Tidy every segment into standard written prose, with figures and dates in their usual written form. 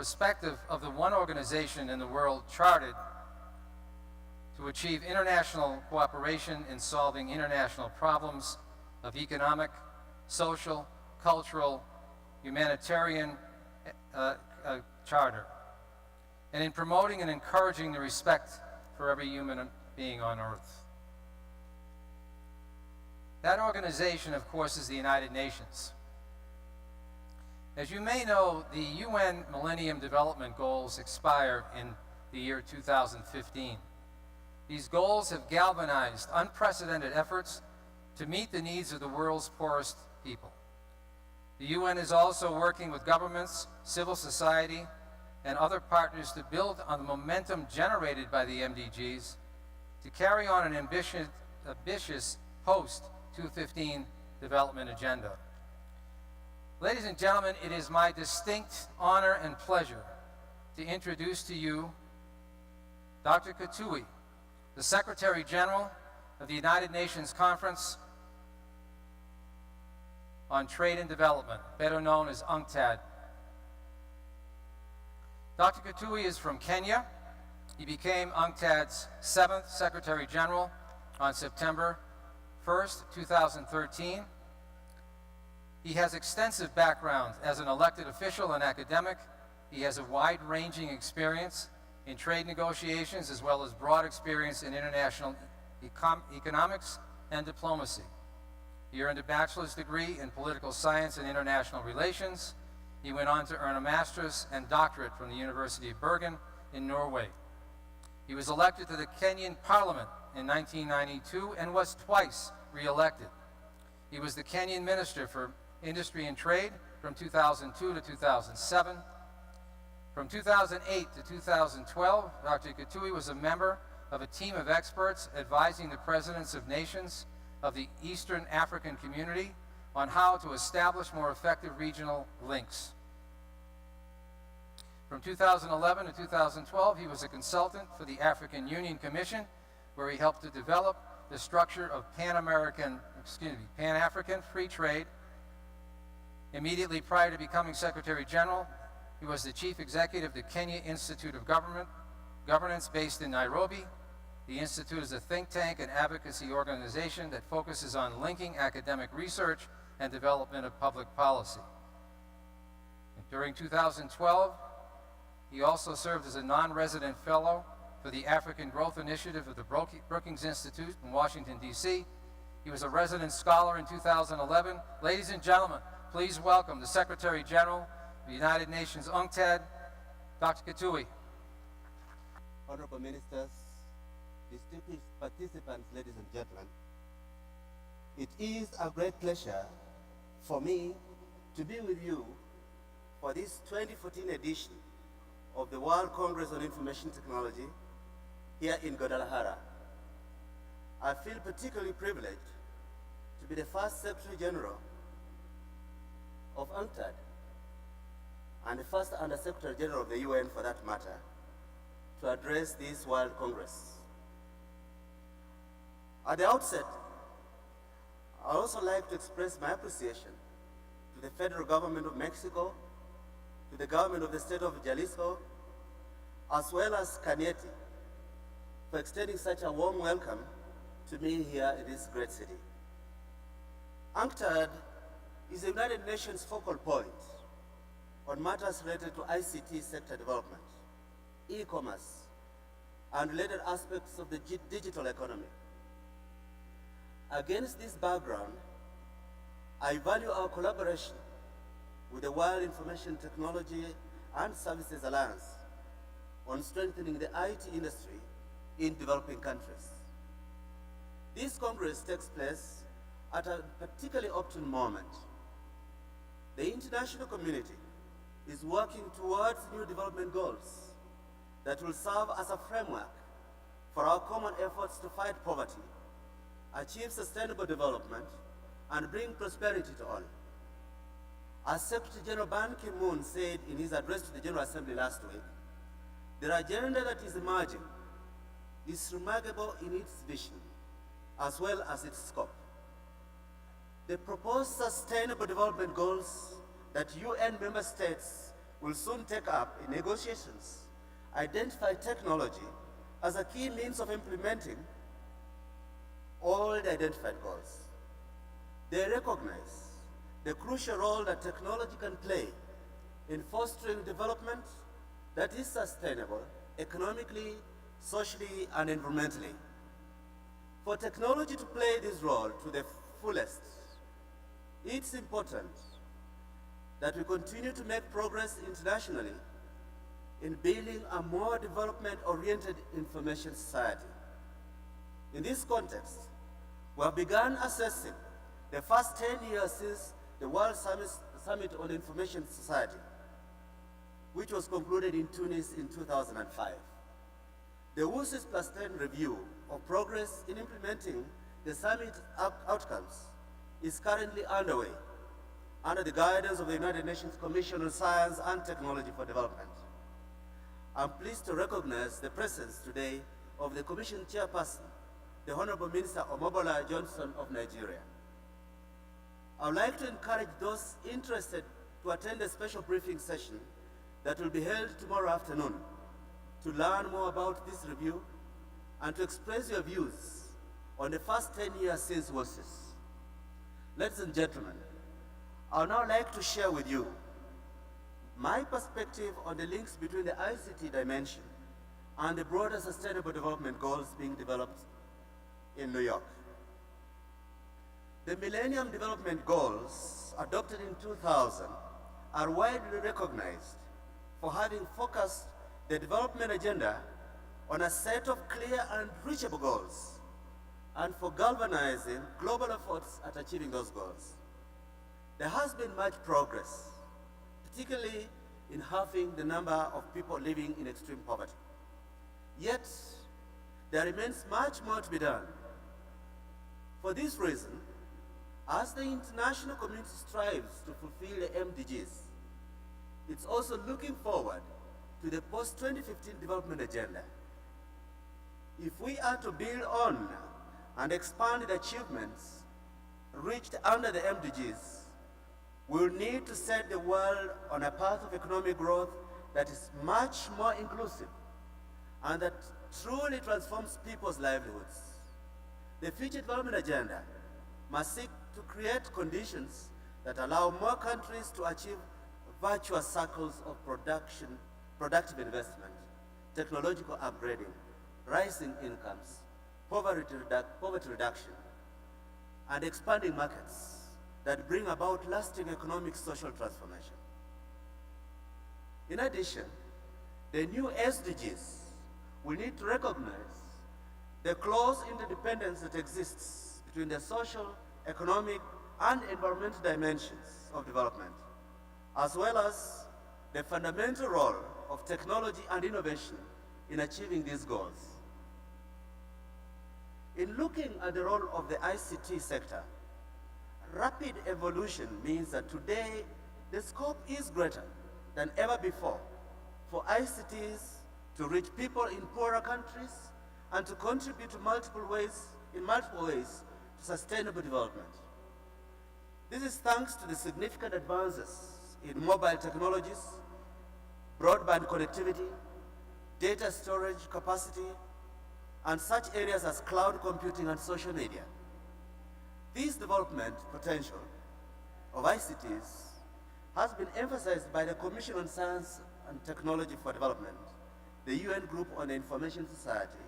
perspective of the one organization in the world chartered to achieve international cooperation in solving international problems of economic, social, cultural, humanitarian charter, and in promoting and encouraging the respect for every human being on earth. That organization, of course, is the United Nations. As you may know, the UN Millennium Development Goals expire in the year 2015. These goals have galvanized unprecedented efforts to meet the needs of the world's poorest people. The UN is also working with governments, civil society, and other partners to build on the momentum generated by the MDGs to carry on an ambitious post-2015 development agenda. Ladies and gentlemen, it is my distinct honor and pleasure to introduce to you Dr. Kituyi, the Secretary General of the United Nations Conference on Trade and Development, better known as UNCTAD. Dr. Kituyi is from Kenya. He became UNCTAD's 7th Secretary General on September 1st, 2013. He has extensive background as an elected official and academic. He has a wide-ranging experience in trade negotiations as well as broad experience in international economics and diplomacy. He earned a bachelor's degree in political science and international relations. He went on to earn a master's and doctorate from the University of Bergen in Norway. He was elected to the Kenyan Parliament in 1992 and was twice re-elected. He was the Kenyan Minister for Industry and Trade from 2002 to 2007. From 2008 to 2012, Dr. Kituyi was a member of a team of experts advising the presidents of nations of the Eastern African Community on how to establish more effective regional links. From 2011 to 2012, he was a consultant for the African Union Commission, where he helped to develop the structure of Pan-African free trade. Immediately prior to becoming Secretary General, he was the Chief Executive of the Kenya Institute of Governance based in Nairobi. The Institute is a think tank and advocacy organization that focuses on linking academic research and development of public policy. During 2012, he also served as a non-resident fellow for the African Growth Initiative of the Brookings Institute in Washington, D.C. He was a resident scholar in 2011. Ladies and gentlemen, please welcome the Secretary General of the United Nations UNCTAD, Dr. Kituyi. Honorable Ministers, distinguished participants, ladies and gentlemen, it is a great pleasure for me to be with you for this 2014 edition of the World Congress on Information Technology here in Guadalajara. I feel particularly privileged to be the first Secretary General of UNCTAD and the first Under Secretary General of the UN, for that matter, to address this World Congress. At the outset, I also like to express my appreciation to the federal government of Mexico, to the government of the state of Jalisco, as well as Cañete, for extending such a warm welcome to me here in this great city. UNCTAD is the United Nations focal point on matters related to ICT sector development, e-commerce, and related aspects of the digital economy. Against this background, I value our collaboration with the World Information Technology and Services Alliance on strengthening the IT industry in developing countries. This Congress takes place at a particularly opportune moment. The international community is working towards new development goals that will serve as a framework for our common efforts to fight poverty, achieve sustainable development, and bring prosperity to all. As Secretary General Ban Ki-moon said in his address to the General Assembly last week, the agenda that is emerging is remarkable in its vision as well as its scope. The proposed Sustainable Development Goals that UN member states will soon take up in negotiations identify technology as a key means of implementing all the identified goals. They recognize the crucial role that technology can play in fostering development that is sustainable economically, socially, and environmentally. For technology to play this role to the fullest, it's important that we continue to make progress internationally in building a more development-oriented information society. In this context, we have begun assessing the first 10 years since the World Summit on Information Society, which was concluded in Tunis in 2005. The WCIT Plus 10 review of progress in implementing the summit outcomes is currently underway under the guidance of the United Nations Commission on Science and Technology for Development. I'm pleased to recognize the presence today of the Commission Chairperson, the Honorable Minister Omobola Johnson of Nigeria. I would like to encourage those interested to attend a special briefing session that will be held tomorrow afternoon to learn more about this review and to express your views on the first 10 years since WCIT. Ladies and gentlemen, I would now like to share with you my perspective on the links between the ICT dimension and the broader Sustainable Development Goals being developed in New York. The Millennium Development Goals, adopted in 2000, are widely recognized for having focused the development agenda on a set of clear and reachable goals, and for galvanizing global efforts at achieving those goals. There has been much progress, particularly in halving the number of people living in extreme poverty. Yet, there remains much more to be done. For this reason, as the international community strives to fulfill the MDGs, it's also looking forward to the post-2015 development agenda. If we are to build on and expand the achievements reached under the MDGs, we will need to set the world on a path of economic growth that is much more inclusive and that truly transforms people's livelihoods. The future development agenda must seek to create conditions that allow more countries to achieve virtuous cycles of productive investment, technological upgrading, rising incomes, poverty reduction, and expanding markets that bring about lasting economic social transformation. In addition, the new SDGs will need to recognize the close interdependence that exists between the social, economic, and environmental dimensions of development, as well as the fundamental role of technology and innovation in achieving these goals. In looking at the role of the ICT sector, rapid evolution means that today the scope is greater than ever before for ICTs to reach people in poorer countries and to contribute in multiple ways to sustainable development. This is thanks to the significant advances in mobile technologies, broadband connectivity, data storage capacity, and such areas as cloud computing and social media. This development potential of ICTs has been emphasized by the Commission on Science and Technology for Development, the UN Group on the Information Society,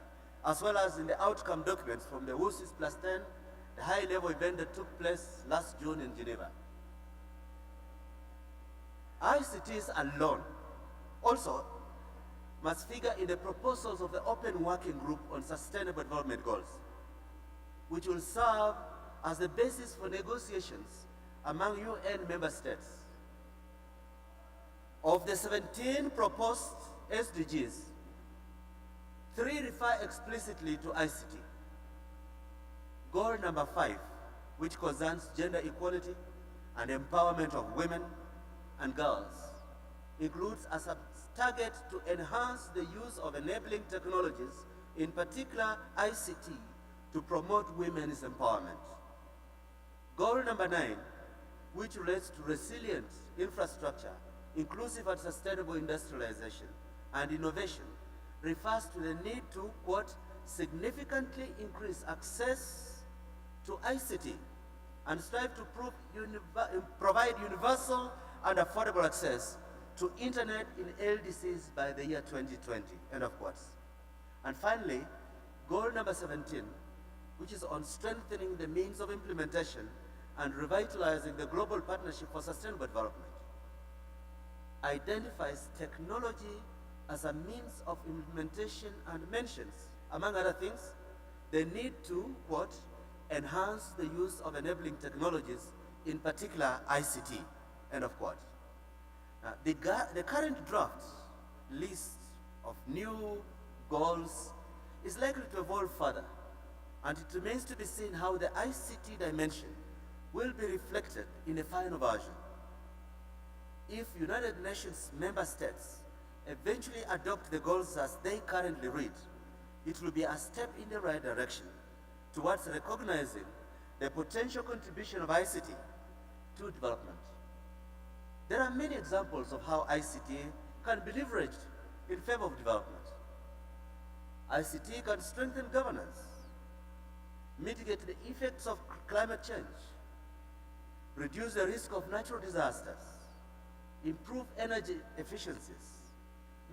as well as in the outcome documents from the WCIT Plus 10, the high-level event that took place last June in Geneva. ICTs alone also must figure in the proposals of the Open Working Group on Sustainable Development Goals, which will serve as the basis for negotiations among UN member states. Of the 17 proposed SDGs, 3 refer explicitly to ICT. Goal number 5, which concerns gender equality and empowerment of women and girls, includes as a target to enhance the use of enabling technologies, in particular ICT, to promote women's empowerment. Goal number 9, which relates to resilient infrastructure inclusive and sustainable industrialization and innovation refers to the need to, quote, significantly increase access to ICT and strive to provide universal and affordable access to internet in LDCs by the year 2020, end of quotes. And finally, goal number 17, which is on strengthening the means of implementation and revitalizing the global partnership for sustainable development, identifies technology as a means of implementation and mentions, among other things, the need to, quote, enhance the use of enabling technologies, in particular ICT, end of quote. The current draft list of new goals is likely to evolve further, and it remains to be seen how the ICT dimension will be reflected in the final version. If United Nations member states eventually adopt the goals as they currently read, it will be a step in the right direction towards recognizing the potential contribution of ICT to development. There are many examples of how ICT can be leveraged in favor of development. ICT can strengthen governance, mitigate the effects of climate change, reduce the risk of natural disasters, improve energy efficiencies,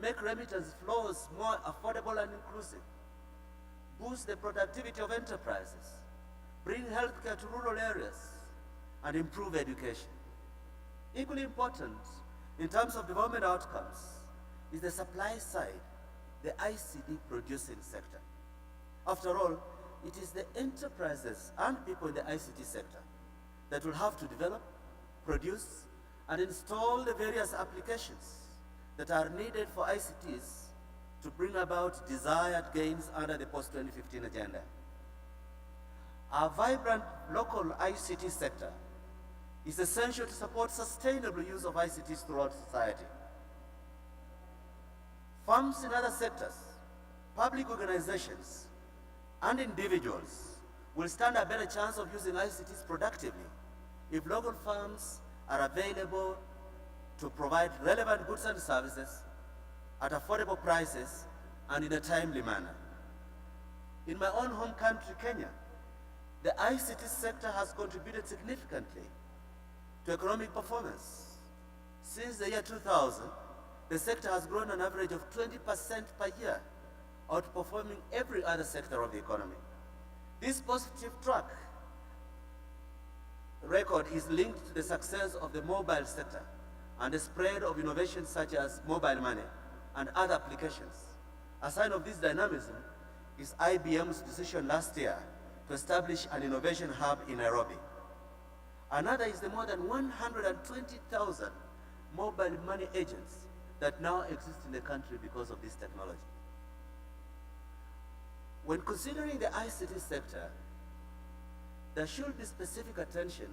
make remittance flows more affordable and inclusive, boost the productivity of enterprises, bring healthcare to rural areas, and improve education. Equally important in terms of development outcomes is the supply side, the ICT producing sector. After all, it is the enterprises and people in the ICT sector that will have to develop, produce, and install the various applications that are needed for ICTs to bring about desired gains under the post-2015 agenda. A vibrant local ICT sector is essential to support sustainable use of ICTs throughout society. Firms in other sectors, public organizations, and individuals will stand a better chance of using ICTs productively if local firms are available to provide relevant goods and services at affordable prices and in a timely manner. In my own home country, Kenya, the ICT sector has contributed significantly to economic performance. Since the year 2000, the sector has grown an average of 20% per year, outperforming every other sector of the economy. This positive track record is linked to the success of the mobile sector and the spread of innovations such as mobile money and other applications. A sign of this dynamism is IBM's decision last year to establish an innovation hub in Nairobi. Another is the more than 120,000 mobile money agents that now exist in the country because of this technology. When considering the ICT sector, there should be specific attention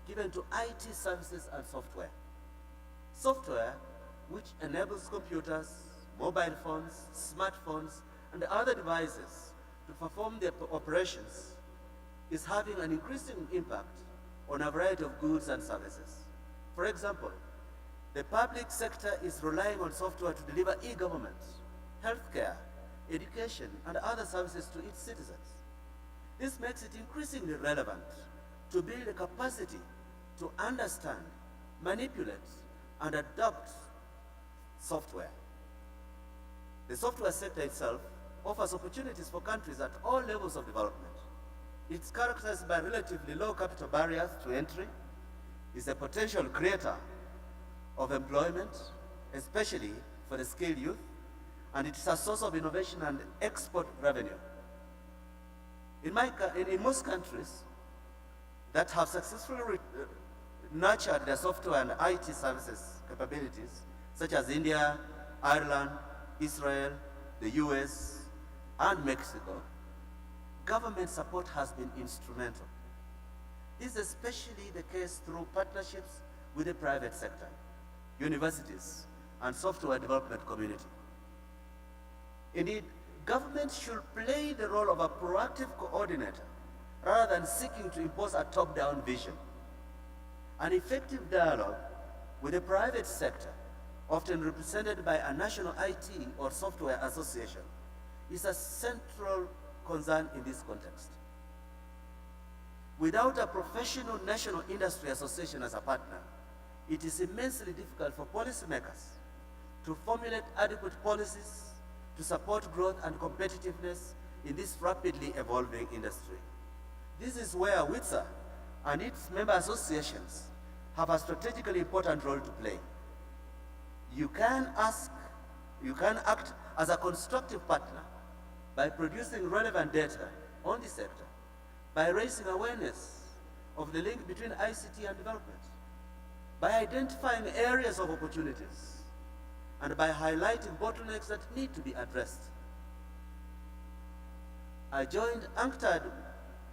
given to IT services and software. Software, which enables computers, mobile phones, smartphones, and other devices to perform their operations, is having an increasing impact on a variety of goods and services. For example, the public sector is relying on software to deliver e-government, healthcare, education, and other services to its citizens. This makes it increasingly relevant to build a capacity to understand, manipulate, and adopt software. The software sector itself offers opportunities for countries at all levels of development. It's characterized by relatively low capital barriers to entry, is a potential creator of employment, especially for the skilled youth, and it's a source of innovation and export revenue. In most countries that have successfully nurtured their software and IT services capabilities, such as India, Ireland, Israel, the US, and Mexico, government support has been instrumental. This is especially the case through partnerships with the private sector, universities, and software development community. Indeed, government should play the role of a proactive coordinator rather than seeking to impose a top-down vision. An effective dialogue with the private sector often represented by a national IT or software association, is a central concern in this context. Without a professional national industry association as a partner, it is immensely difficult for policymakers to formulate adequate policies to support growth and competitiveness in this rapidly evolving industry. This is where WCIT and its member associations have a strategically important role to play. You can act as a constructive partner by producing relevant data on the sector, by raising awareness of the link between ICT and development, by identifying areas of opportunities, and by highlighting bottlenecks that need to be addressed. I joined UNCTAD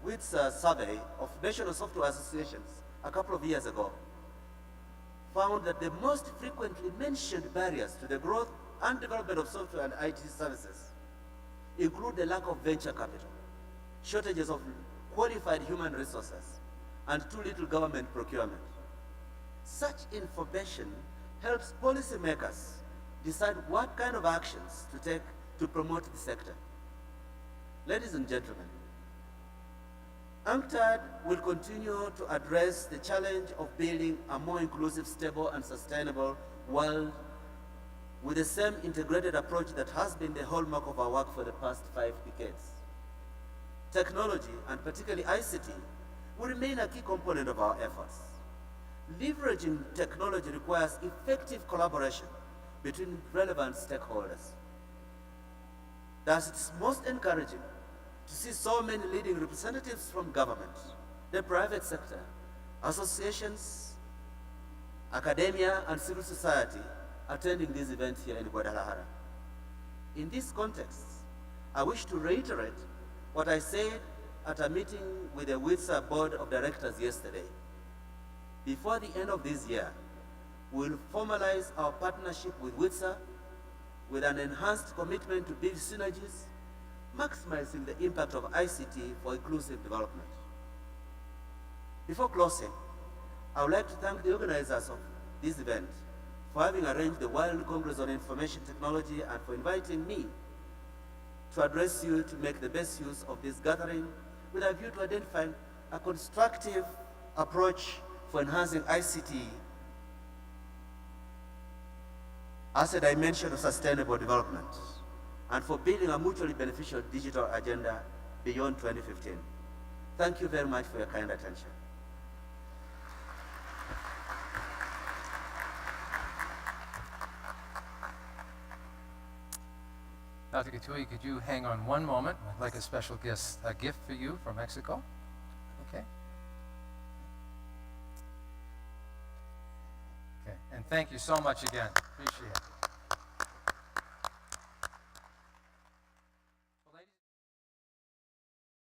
with a survey of national software associations a couple of years ago, found that the most frequently mentioned barriers to the growth and development of software and IT services include the lack of venture capital, shortages of qualified human resources, and too little government procurement. Such information helps policymakers decide what kind of actions to take to promote the sector. Ladies and gentlemen, UNCTAD will continue to address the challenge of building a more inclusive, stable, and sustainable world with the same integrated approach that has been the hallmark of our work for the past 5 decades. Technology, and particularly ICT, will remain a key component of our efforts. Leveraging technology requires effective collaboration between relevant stakeholders. Thus, it's most encouraging to see so many leading representatives from government, the private sector, associations, academia, and civil society attending this event here in Guadalajara. In this context, I wish to reiterate what I said at a meeting with the WCIT Board of Directors yesterday. Before the end of this year, we'll formalize our partnership with WCIT with an enhanced commitment to build synergies, maximizing the impact of ICT for inclusive development. Before closing, I would like to thank the organizers of this event for having arranged the World Congress on Information Technology and for inviting me to address you to make the best use of this gathering with a view to identifying a constructive approach for enhancing ICT as a dimension of sustainable development and for building a mutually beneficial digital agenda beyond 2015. Thank you very much for your kind attention. Dr. Kituyi, could you hang on one moment? I'd like a special gift for you from Mexico. Okay. Okay, and thank you so much again. Appreciate it.